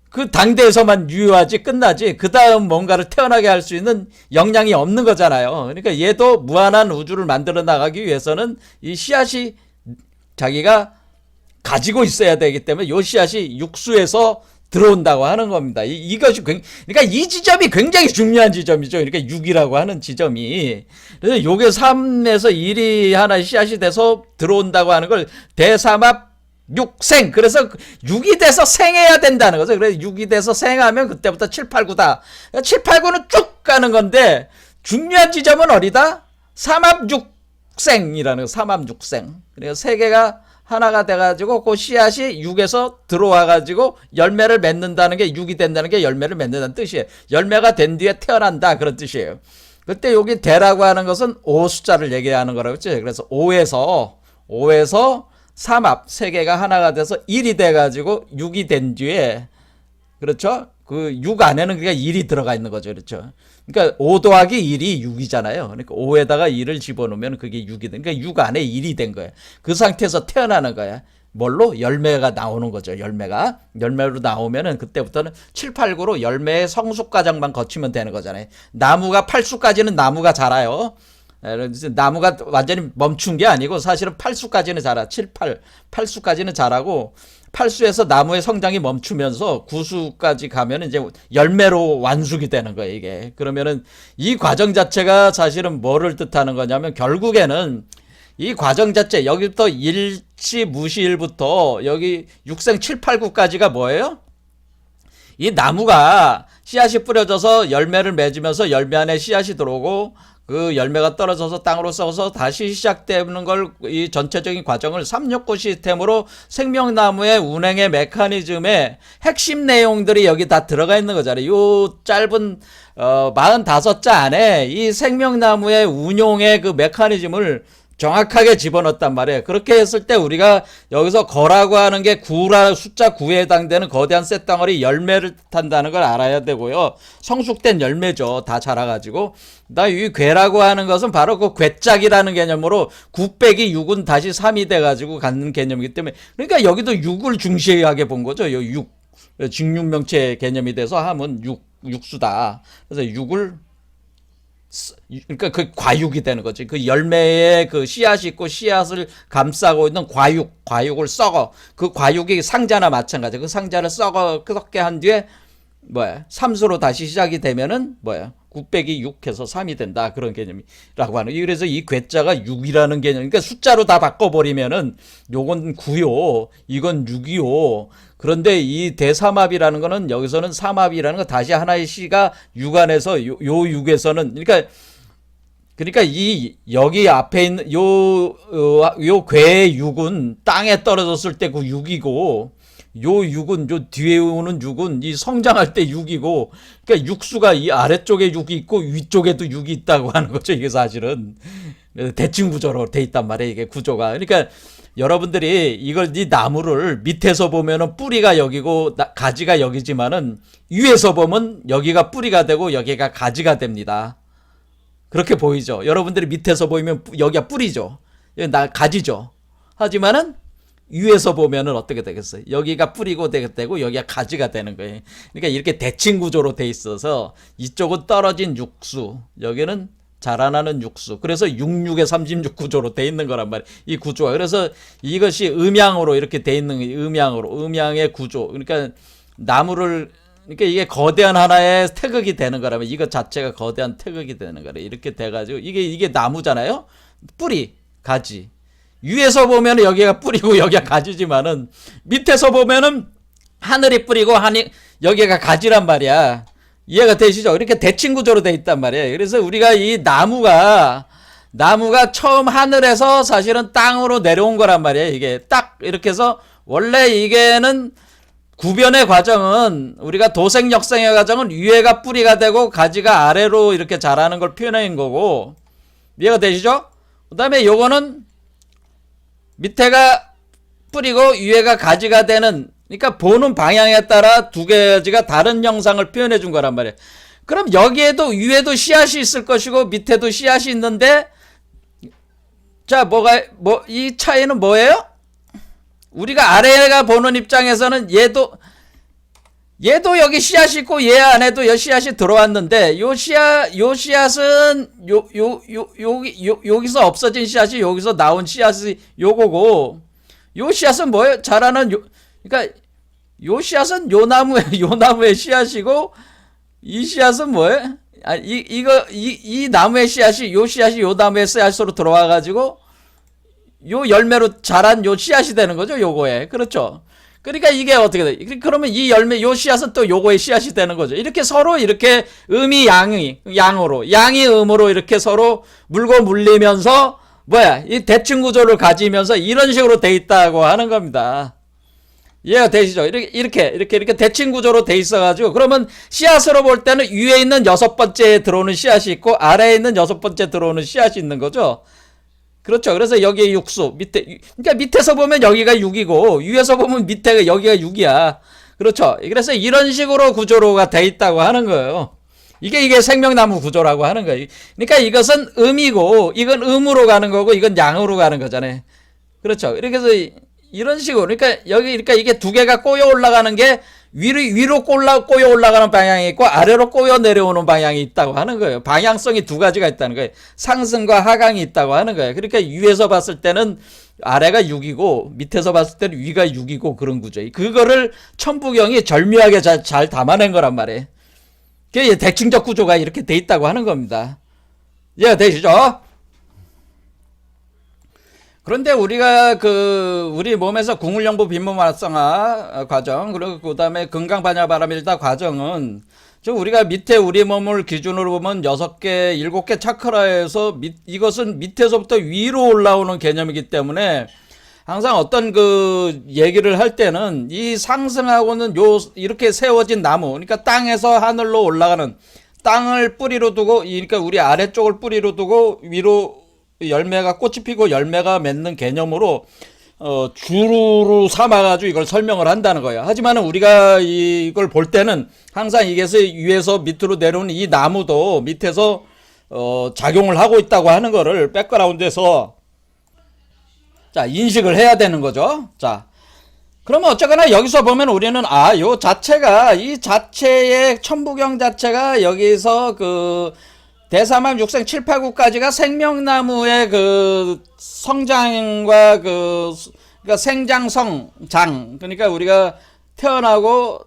그 당대에서만 유효하지 끝나지, 그 다음 뭔가를 태어나게 할 수 있는 역량이 없는 거잖아요. 그러니까 얘도 무한한 우주를 만들어 나가기 위해서는 이 씨앗이 자기가 가지고 있어야 되기 때문에 요 씨앗이 육수에서 들어온다고 하는 겁니다. 이것이 그러니까 이 지점이 굉장히 중요한 지점이죠. 그러니까 6이라고 하는 지점이. 그래서 요게 3에서 1이 하나 씨앗이 돼서 들어온다고 하는 걸 대삼합 6생. 그래서 6이 돼서 생해야 된다는 거죠. 그래서 6이 돼서 생하면 그때부터 7, 8, 9다. 7, 8, 9는 쭉 가는 건데 중요한 지점은 어디다? 삼합 6생이라는 거. 삼합 6생. 그래서 세 개가 하나가 돼가지고 그 씨앗이 6에서 들어와가지고 열매를 맺는다는 게, 6이 된다는 게 열매를 맺는다는 뜻이에요. 열매가 된 뒤에 태어난다, 그런 뜻이에요. 그때 여기 대라고 하는 것은 5 숫자를 얘기하는 거라고 했죠. 그래서 5에서 삼합 3개가 하나가 돼서 1이 돼가지고 6이 된 뒤에, 그렇죠? 그 6 안에는 그러니까 1이 들어가 있는 거죠. 그렇죠? 그러니까 5 더하기 1이 6이잖아요. 그러니까 5에다가 1을 집어넣으면 그게 6이 된, 그러니까 6 안에 1이 된 거예요. 그 상태에서 태어나는 거야. 뭘로? 열매가 나오는 거죠. 열매로 나오면은 그때부터는 7, 8, 9로 열매의 성숙 과정만 거치면 되는 거잖아요. 나무가 8수까지는 나무가 자라요. 나무가 완전히 멈춘 게 아니고 사실은 8수까지는 자라. 7, 8수까지는 자라고 8수에서 나무의 성장이 멈추면서 9수까지 가면 이제 열매로 완숙이 되는 거예요, 이게. 그러면은 이 과정 자체가 사실은 뭐를 뜻하는 거냐면 결국에는 이 과정 자체, 여기부터 일치 무시일부터 여기 6생 7, 8, 9까지가 뭐예요? 이 나무가 씨앗이 뿌려져서 열매를 맺으면서 열매 안에 씨앗이 들어오고 그 열매가 떨어져서 땅으로 썩어서 다시 시작되는 걸 이 전체적인 과정을 369 시스템으로 생명나무의 운행의 메커니즘의 핵심 내용들이 여기 다 들어가 있는 거잖아요. 요 짧은 45자 안에 이 생명나무의 운용의 그 메커니즘을 정확하게 집어넣었단 말이에요. 그렇게 했을 때 우리가 여기서 거라고 하는 게 숫자 9에 해당되는 거대한 쇳덩어리 열매를 뜻한다는 걸 알아야 되고요. 성숙된 열매죠. 다 자라가지고. 이 괴라고 하는 것은 바로 그 괴짝이라는 개념으로 9 빼기 6은 다시 3이 돼가지고 갖는 개념이기 때문에, 그러니까 여기도 6을 중시하게 본 거죠. 6. 직육명체 개념이 돼서 하면 육수다. 그래서 6을 그러니까 그 과육이 되는 거지. 그 열매에 그 씨앗이 있고 씨앗을 감싸고 있는 과육을 썩어. 그 과육이 상자나 마찬가지. 그 상자를 썩게 한 뒤에 삼수로 다시 시작이 되면은 9 빼기 6 해서 3이 된다. 그런 개념이라고 하는. 그래서 이 괴자가 6이라는 개념. 그러니까 숫자로 다 바꿔버리면은 요건 9요. 이건 6이요. 그런데 이 대삼합이라는 거는 여기서는 삼합이라는 거 다시 하나의 시가 6 안에서 요 6에서는 그러니까 이 여기 앞에 있는 요 괴의 6은 땅에 떨어졌을 때 그 6이고 요 6은 요 뒤에 오는 6은 이 성장할 때 6이고, 그러니까 육수가 이 아래쪽에 6이 있고 위쪽에도 6이 있다고 하는 거죠. 이게 사실은 대칭 구조로 돼 있단 말이에요. 이게 구조가. 그러니까 여러분들이 이걸 이 나무를 밑에서 보면은 뿌리가 여기고 가지가 여기지만은 위에서 보면 여기가 뿌리가 되고 여기가 가지가 됩니다. 그렇게 보이죠. 여러분들이 밑에서 보이면 여기가 뿌리죠. 여기 가지죠. 하지만은 위에서 보면은 어떻게 되겠어요? 여기가 뿌리고 되고 여기가 가지가 되는 거예요. 그러니까 이렇게 대칭 구조로 돼 있어서 이쪽은 떨어진 육수, 여기는 자라나는 육수. 그래서 66에 36 구조로 돼 있는 거란 말이에요. 이 구조가. 그래서 이것이 음양으로 이렇게 돼 있는 음양의 구조. 그러니까 나무를, 그러니까 이게 거대한 하나의 태극이 되는 거라면 이것 자체가 거대한 태극이 되는 거래. 이렇게 돼가지고 이게 나무잖아요. 뿌리, 가지. 위에서 보면 여기가 뿌리고 여기가 가지지만은 밑에서 보면은 하늘이 뿌리고 여기가 가지란 말이야. 이해가 되시죠? 이렇게 대칭 구조로 돼 있단 말이에요. 그래서 우리가 이 나무가 처음 하늘에서 사실은 땅으로 내려온 거란 말이에요. 이게 딱 이렇게 해서 원래 이게는 구변의 과정은 우리가 도생역생의 과정은 위에가 뿌리가 되고 가지가 아래로 이렇게 자라는 걸 표현한 거고, 이해가 되시죠? 그 다음에 요거는 밑에가 뿌리고 위에가 가지가 되는, 그러니까 보는 방향에 따라 두 가지가 다른 형상을 표현해 준 거란 말이에요. 그럼 여기에도 위에도 씨앗이 있을 것이고 밑에도 씨앗이 있는데, 자, 이 차이는 뭐예요? 우리가 아래가 보는 입장에서는 얘도 여기 씨앗이 있고 얘 안에도 씨앗이 들어왔는데 요 씨앗은 여기서 없어진 씨앗이 여기서 나온 씨앗이 요거고, 요 씨앗은 뭐예요? 그러니까 요 씨앗은 요 나무의 씨앗이고, 이 씨앗은 뭐예요? 이 나무의 씨앗이 요 나무의 씨앗으로 들어와 가지고 요 열매로 자란 요 씨앗이 되는 거죠. 요거에. 그렇죠. 그러니까 이게 어떻게 돼? 그러면 이 열매, 요 씨앗은 또 요거의 씨앗이 되는 거죠. 이렇게 서로 이렇게 음이 양이 음으로 이렇게 서로 물고 물리면서 이 대칭 구조를 가지면서 이런 식으로 돼 있다고 하는 겁니다. 이해가 되시죠? 이렇게 대칭 구조로 돼 있어가지고, 그러면 씨앗으로 볼 때는 위에 있는 6번째에 들어오는 씨앗이 있고 아래에 있는 6번째 들어오는 씨앗이 있는 거죠. 그렇죠. 그래서 여기에 육수, 그러니까 밑에서 보면 여기가 6이고, 위에서 보면 여기가 6이야. 그렇죠. 그래서 이런 식으로 구조로가 돼 있다고 하는 거예요. 이게 생명나무 구조라고 하는 거예요. 그러니까 이것은 음이고, 이건 음으로 가는 거고, 이건 양으로 가는 거잖아요. 그렇죠. 이렇게 해서 이런 식으로, 그러니까 이게 두 개가 꼬여 올라가는 게 위로 꼬여 올라가는 방향이 있고 아래로 꼬여 내려오는 방향이 있다고 하는 거예요. 방향성이 두 가지가 있다는 거예요. 상승과 하강이 있다고 하는 거예요. 그러니까 위에서 봤을 때는 아래가 6이고 밑에서 봤을 때는 위가 6이고 그런 구조예요. 그거를 천부경이 절묘하게 잘 담아낸 거란 말이에요. 그게 대칭적 구조가 이렇게 돼 있다고 하는 겁니다. 이해가 되시죠? 그런데 우리가 우리 몸에서 궁울영부 빈몸 활성화 과정, 그리고 그 다음에 건강반야바람일다 과정은 즉 우리가 밑에 우리 몸을 기준으로 보면 6개, 7개 차크라에서 이것은 밑에서부터 위로 올라오는 개념이기 때문에 항상 어떤 그 얘기를 할 때는 이 상승하고는 이렇게 세워진 나무, 그러니까 땅에서 하늘로 올라가는, 땅을 뿌리로 두고, 그러니까 우리 아래쪽을 뿌리로 두고 위로 열매가 꽃이 피고 열매가 맺는 개념으로 주로 삼아가지고 이걸 설명을 한다는 거예요. 하지만 우리가 이걸 볼 때는 항상 이게서 위에서 밑으로 내려오는 이 나무도 밑에서 작용을 하고 있다고 하는 거를 백그라운드에서 자 인식을 해야 되는 거죠. 자 그러면 어쨌거나 여기서 보면 우리는 요 자체가, 이 자체의 천부경 자체가 여기서 그 대사만 6생 7, 8, 9까지가 생명나무의 그 성장과 그러니까 생장성장, 그러니까 우리가 태어나고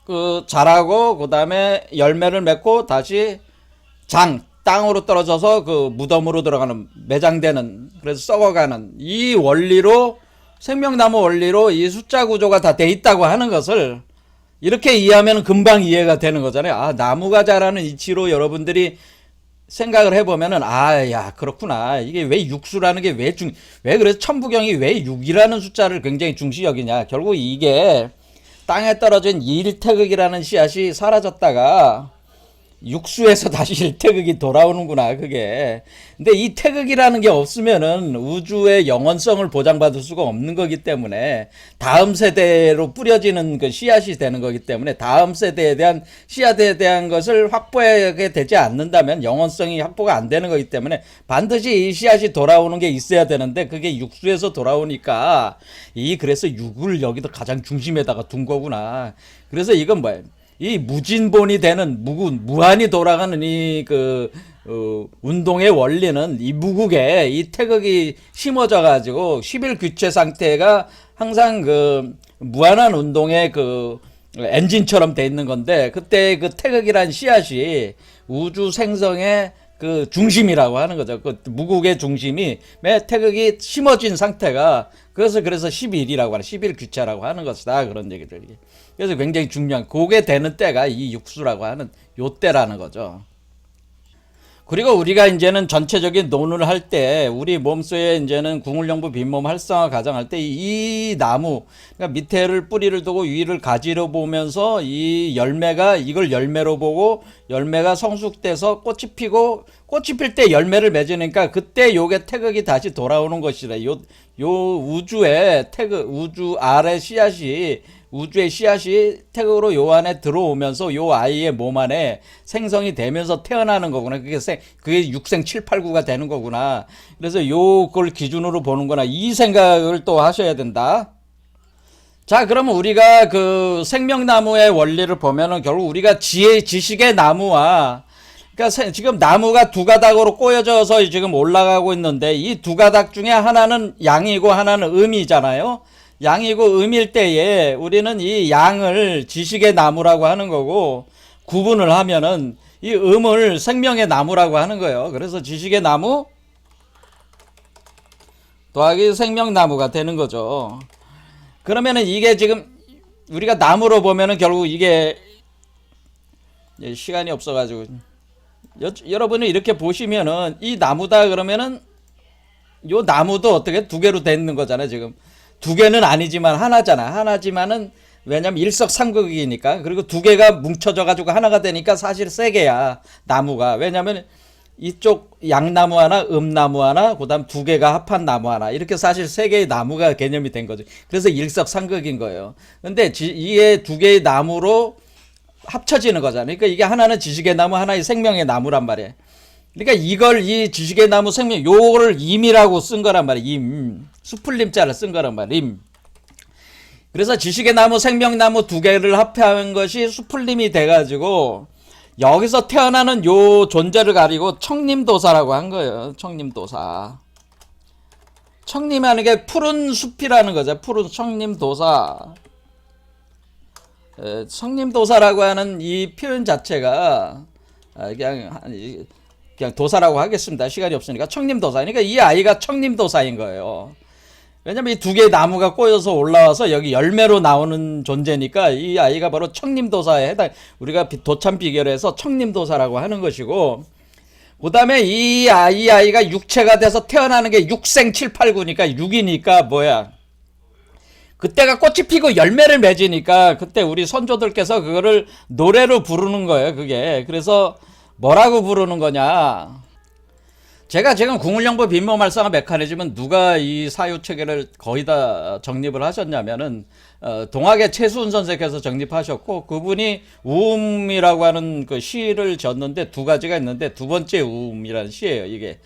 그 자라고 그 다음에 열매를 맺고 다시 땅으로 떨어져서 그 무덤으로 들어가는, 매장되는, 그래서 썩어가는 이 원리로, 생명나무 원리로 이 숫자 구조가 다 돼 있다고 하는 것을 이렇게 이해하면 금방 이해가 되는 거잖아요. 나무가 자라는 이치로 여러분들이 생각을 해보면은, 야, 그렇구나. 이게 왜 육수라는 게 왜 그래서 천부경이 왜 6이라는 숫자를 굉장히 중시 여기냐. 결국 이게 땅에 떨어진 일태극이라는 씨앗이 사라졌다가 육수에서 다시 일태극이 돌아오는구나, 그게. 근데 이 태극이라는 게 없으면은 우주의 영원성을 보장받을 수가 없는 거기 때문에, 다음 세대로 뿌려지는 그 씨앗이 되는 거기 때문에, 다음 세대에 대한 씨앗에 대한 것을 확보하게 되지 않는다면 영원성이 확보가 안 되는 거기 때문에 반드시 이 씨앗이 돌아오는 게 있어야 되는데, 그게 육수에서 돌아오니까 그래서 6을 여기도 가장 중심에다가 둔 거구나. 그래서 이건 뭐예요? 이 무진본이 되는 무한히 돌아가는 운동의 원리는 이 무국에 이 태극이 심어져 가지고 11규체 상태가 항상 그 무한한 운동의 그 엔진처럼 돼 있는 건데, 그때 그 태극이란 씨앗이 우주 생성의 그 중심이라고 하는 거죠. 그 무국의 중심이 태극이 심어진 상태가, 그래서 11이라고 하는, 11규체라고 하는 것이다, 그런 얘기들. 그래서 굉장히 중요한, 그게 되는 때가 이 육수라고 하는 요 때라는 거죠. 그리고 우리가 이제는 전체적인 논을 할 때, 우리 몸속에 이제는 궁울영부 빈몸 활성화 가정할 때 이 나무, 그러니까 밑에를 뿌리를 두고 위를 가지로 보면서 이 열매가, 이걸 열매로 보고 열매가 성숙돼서 꽃이 피고, 꽃이 필 때 열매를 맺으니까 그때 요게 태극이 다시 돌아오는 것이라. 요 우주의 태극, 우주 아래 씨앗이, 우주의 씨앗이 태극으로 요 안에 들어오면서 요 아이의 몸 안에 생성이 되면서 태어나는 거구나. 그게 6생 7, 8, 9가 되는 거구나. 그래서 요걸 기준으로 보는구나. 이 생각을 또 하셔야 된다. 자, 그러면 우리가 그 생명나무의 원리를 보면은 결국 우리가 지식의 나무와, 그러니까 지금 나무가 두 가닥으로 꼬여져서 지금 올라가고 있는데, 이 두 가닥 중에 하나는 양이고 하나는 음이잖아요. 양이고 음일 때에 우리는 이 양을 지식의 나무라고 하는 거고, 구분을 하면은 이 음을 생명의 나무라고 하는 거예요. 그래서 지식의 나무 더하기 생명나무가 되는 거죠. 그러면은 이게 지금 우리가 나무로 보면은 결국 이게, 시간이 없어가지고 여러분이 이렇게 보시면은 이 나무다 그러면은 요 나무도 어떻게 두 개로 돼 있는 거잖아요. 지금 두 개는 아니지만 하나잖아. 하나지만은 왜냐면 일석삼극이니까. 그리고 두 개가 뭉쳐져 가지고 하나가 되니까 사실 세 개야, 나무가. 왜냐면 이쪽 양나무 하나, 음나무 하나, 그 다음 두 개가 합한 나무 하나, 이렇게 사실 세 개의 나무가 개념이 된 거죠. 그래서 일석삼극인 거예요. 근데 이게 두 개의 나무로 합쳐지는 거잖아요. 그러니까 이게 하나는 지식의 나무, 하나의 생명의 나무란 말이에요. 그러니까 이걸, 이 지식의 나무 생명, 요거를 임이라고 쓴 거란 말이에요. 임. 수풀림자를 쓴 거란 말이에요. 임. 그래서 지식의 나무, 생명나무 두 개를 합한 것이 수풀림이 돼가지고, 여기서 태어나는 요 존재를 가리고 청림도사라고 한 거예요. 청림도사. 청림하는 게 푸른 숲이라는 거죠. 푸른 청림도사. 청림도사라고 하는 이 표현 자체가 그냥 도사라고 하겠습니다. 시간이 없으니까 청림도사. 그러니까 이 아이가 청림도사인 거예요. 왜냐면 이 두 개의 나무가 꼬여서 올라와서 여기 열매로 나오는 존재니까 이 아이가 바로 청림도사에 해당, 우리가 도참 비결해서 청림도사라고 하는 것이고, 그 다음에 이 아이가 육체가 돼서 태어나는 게 육생 7, 8, 9니까 6이니까 뭐야, 그때가 꽃이 피고 열매를 맺으니까 그때 우리 선조들께서 그거를 노래로 부르는 거예요. 그게 그래서 뭐라고 부르는 거냐, 제가 지금 궁을영부 빈모말상의 메커니즘은 누가 이 사유체계를 거의 다 정립을 하셨냐면은 동학의 최수훈 선생께서 정립하셨고, 그분이 우음이라고 하는 그 시를 졌는데 두 가지가 있는데, 두 번째 우음이라는 시예요. 이게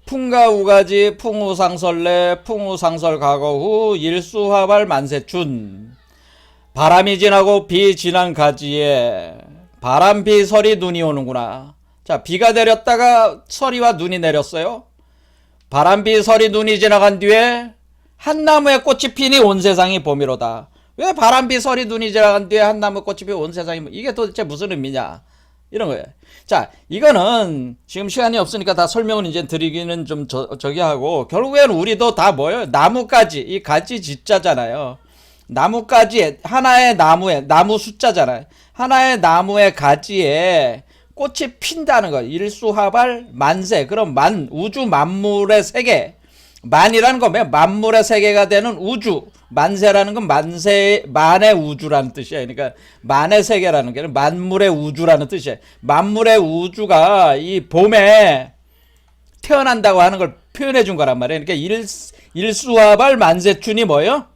풍가우가지 풍우상설래 풍우상설가거후 일수화발 만세춘, 바람이 지나고 비 지난 가지에 바람비 설이 눈이 오는구나. 자, 비가 내렸다가 서리와 눈이 내렸어요. 바람비 설이 눈이 지나간 뒤에 한 나무의 꽃이 피니 온 세상이 봄이로다. 왜 바람비 설이 눈이 지나간 뒤에 한 나무의 꽃이 피니 온 세상이, 이게 도대체 무슨 의미냐, 이런 거예요. 자, 이거는 지금 시간이 없으니까 다 설명을 이제 드리기는 좀 저기 하고, 결국에는 우리도 다 뭐예요? 나무까지, 이 가지 지자잖아요. 나무까지, 하나의 나무에, 나무 숫자잖아요. 하나의 나무의 가지에 꽃이 핀다는 거. 일수화발 만세. 그럼 우주 만물의 세계. 만이라는 건 뭐야? 만물의 세계가 되는 우주. 만세라는 건 만의 우주라는 뜻이야. 그러니까 만의 세계라는 게 만물의 우주라는 뜻이야. 만물의 우주가 이 봄에 태어난다고 하는 걸 표현해 준 거란 말이야. 그러니까 일수화발 만세춘이 뭐예요?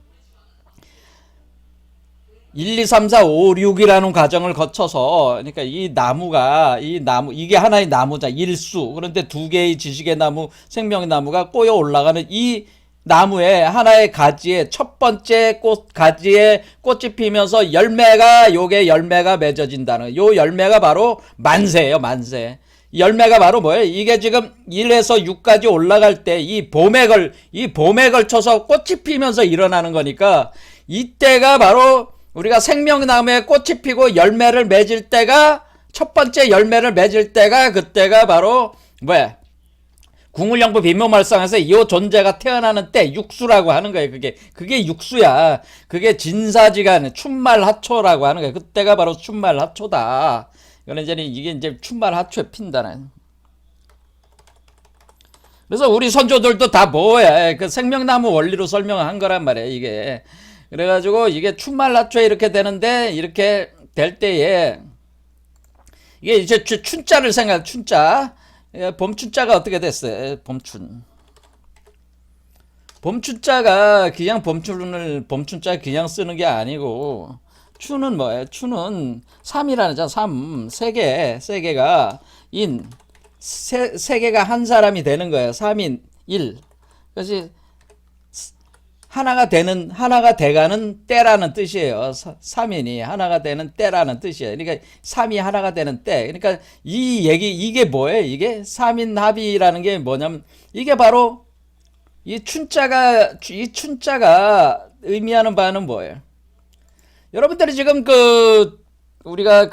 1, 2, 3, 4, 5, 6이라는 과정을 거쳐서, 그러니까 이 나무가, 이게 하나의 나무자, 일수. 그런데 두 개의 지식의 나무, 생명의 나무가 꼬여 올라가는 이 나무의 하나의 가지에, 첫 번째 가지에 꽃이 피면서 요게 열매가 맺어진다는, 요 열매가 바로 만세예요, 만세. 열매가 바로 뭐예요? 이게 지금 1에서 6까지 올라갈 때 이 봄에 걸쳐서 꽃이 피면서 일어나는 거니까, 이때가 바로 우리가 생명나무에 꽃이 피고 열매를 맺을 때가, 첫 번째 열매를 맺을 때가, 그때가 바로 뭐야? 궁을영부 빈모말상에서 이 존재가 태어나는 때 육수라고 하는 거예요. 그게 육수야. 그게 진사지간 춘말하초라고 하는 거예요. 그때가 바로 춘말하초다. 이게 이제 춘말하초에 핀다는. 그래서 우리 선조들도 다 뭐야? 그 생명나무 원리로 설명한 거란 말이에요. 이게. 그래가지고 이게 춘말라초에 이렇게 되는데, 이렇게 될 때에 이게 이제 춘자를 춘자, 봄춘자가 어떻게 됐어요? 봄춘자가 그냥 봄춘자 그냥 쓰는 게 아니고, 추는 뭐예요? 추는 3이라는 자, 3, 세개가 세개가 한 사람이 되는 거예요. 3인 1. 그래서 하나가 돼가는 때라는 뜻이에요. 3인이 하나가 되는 때라는 뜻이에요. 그러니까 3이 하나가 되는 때. 그러니까 이게 뭐예요? 이게 3인 합이라는 게 뭐냐면, 이게 바로 이 춘자가 의미하는 바는 뭐예요? 여러분들이 지금 우리가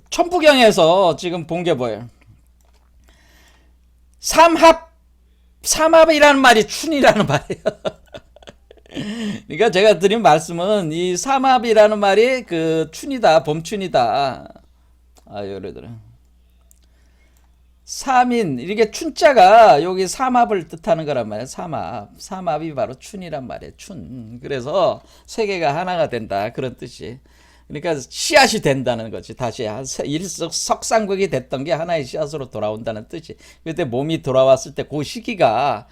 천부경에서 지금 본 게 뭐예요? 삼합이라는 말이 춘이라는 말이에요. 그러니까 제가 드린 말씀은 이 삼합이라는 말이 춘이다, 봄춘이다. 예를 들어 3인, 이게 춘자가 여기 삼합을 뜻하는 거란 말이에요. 삼합이 바로 춘이란 말이에요. 춘. 그래서 세계가 하나가 된다, 그런 뜻이. 그러니까 씨앗이 된다는 거지. 다시 석상국이 됐던 게 하나의 씨앗으로 돌아온다는 뜻이. 그때 몸이 돌아왔을 때 그 시기가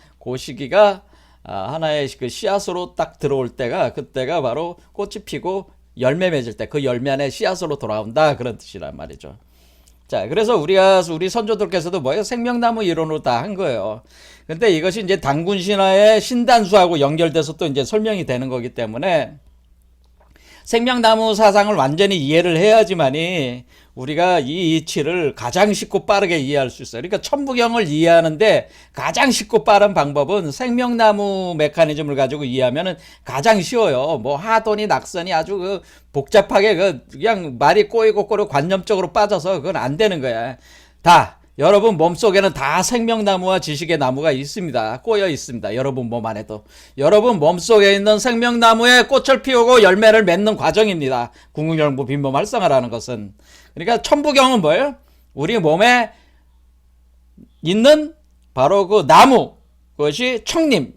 하나의 씨앗으로 딱 들어올 때가, 그때가 바로 꽃이 피고 열매 맺을 때, 그 열매 안에 씨앗으로 돌아온다, 그런 뜻이란 말이죠. 자, 그래서 우리 선조들께서도 뭐예요? 생명나무 이론으로 다 한 거예요. 근데 이것이 이제 단군 신화의 신단수하고 연결돼서 또 이제 설명이 되는 거기 때문에, 생명나무 사상을 완전히 이해를 해야지만이 우리가 이 이치를 가장 쉽고 빠르게 이해할 수 있어요. 그러니까 천부경을 이해하는데 가장 쉽고 빠른 방법은 생명나무 메커니즘을 가지고 이해하면 가장 쉬워요. 뭐 하돈이 낙선이 아주 복잡하게 그냥 말이 꼬이고 관념적으로 빠져서 그건 안 되는 거야. 여러분 몸속에는 다 생명나무와 지식의 나무가 있습니다. 꼬여 있습니다. 여러분 몸 안에도. 여러분 몸속에 있는 생명나무에 꽃을 피우고 열매를 맺는 과정입니다. 궁극열무 빈몸 활성화라는 것은. 그러니까 천부경은 뭐예요? 우리 몸에 있는 바로 그 나무, 그것이 청림,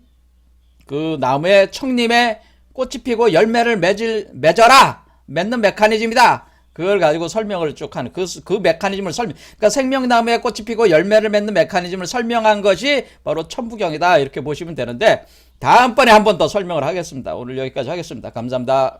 그 나무의 청림에 꽃이 피고 열매를 맺어라! 맺는 메커니즘이다. 그걸 가지고 설명을 쭉 하는 그 메커니즘을 그러니까 생명나무에 꽃이 피고 열매를 맺는 메커니즘을 설명한 것이 바로 천부경이다. 이렇게 보시면 되는데 다음번에 한 번 더 설명을 하겠습니다. 오늘 여기까지 하겠습니다. 감사합니다.